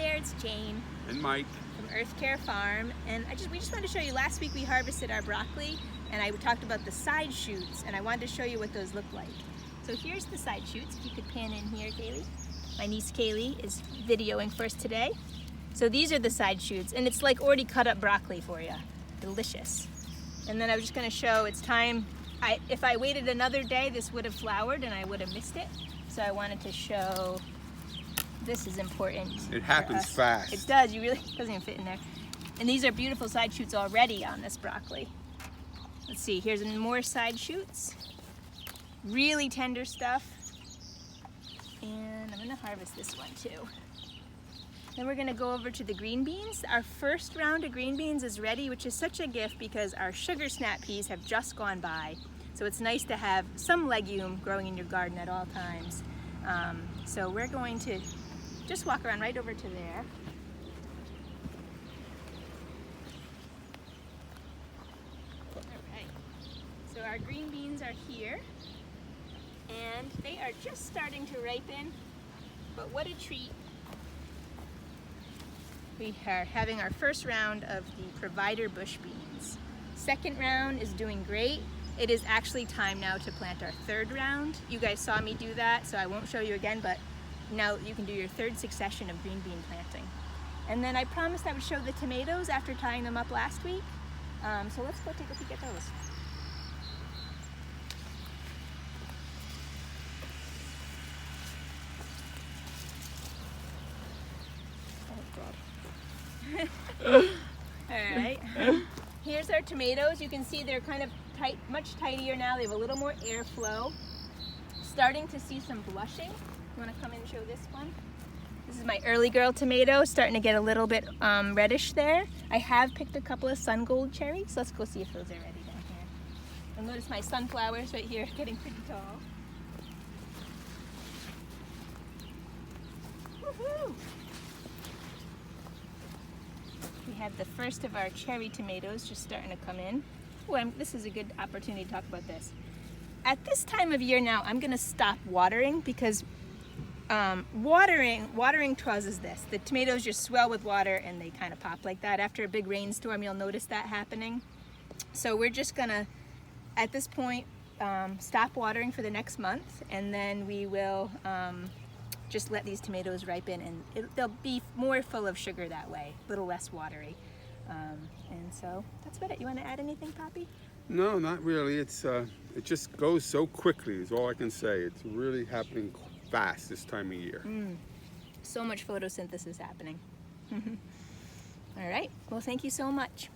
there, it's Jane. And Mike. From Earth Care Farm. And we just wanted to show you, last week we harvested our broccoli and I talked about the side shoots and I wanted to show you what those look like. So here's the side shoots. If you could pan in here, Kaylee. My niece Kaylee is videoing for us today. So these are the side shoots and it's like already cut up broccoli for you. Delicious. And then I was just going to show it's time. If I waited another day, this would have flowered and I would have missed it. So I wanted to show this is important. It happens fast. It does. You really, it doesn't even fit in there. And these are beautiful side shoots already on this broccoli. Let's see, here's more side shoots. Really tender stuff. And I'm gonna harvest this one too. Then we're gonna go over to the green beans. Our first round of green beans is ready, which is such a gift because our sugar snap peas have just gone by. So it's nice to have some legume growing in your garden at all times. So we're going to just walk around right over to there. Alright, so our green beans are here and they are just starting to ripen, but what a treat. We are having our first round of the Provider bush beans. Second round is doing great. It is actually time now to plant our third round. You guys saw me do that, so I won't show you again, but now you can do your third succession of green bean planting. And then I promised I would show the tomatoes after tying them up last week. So let's go take a peek at those. Oh God. All right. Here's our tomatoes. You can see they're kind of tight, much tidier now. They have a little more airflow. Starting to see some blushing. You want to come in and show this one? This is my early girl tomato, starting to get a little bit reddish there. I have picked a couple of sun gold cherries. Let's go see if those are ready down here. And notice my sunflowers right here getting pretty tall. Woohoo! We have the first of our cherry tomatoes just starting to come in. Oh, this is a good opportunity to talk about this. At this time of year now, I'm going to stop watering because watering causes this. The tomatoes just swell with water and they kind of pop like that. After a big rainstorm, you'll notice that happening. So we're just going to, at this point, stop watering for the next month, and then we will just let these tomatoes ripen, and they'll be more full of sugar that way, a little less watery. And so that's about it. You want to add anything, Poppy? No, not really. It just goes so quickly is all I can say. It's really happening fast this time of year. So much photosynthesis happening. All right. Well, thank you so much.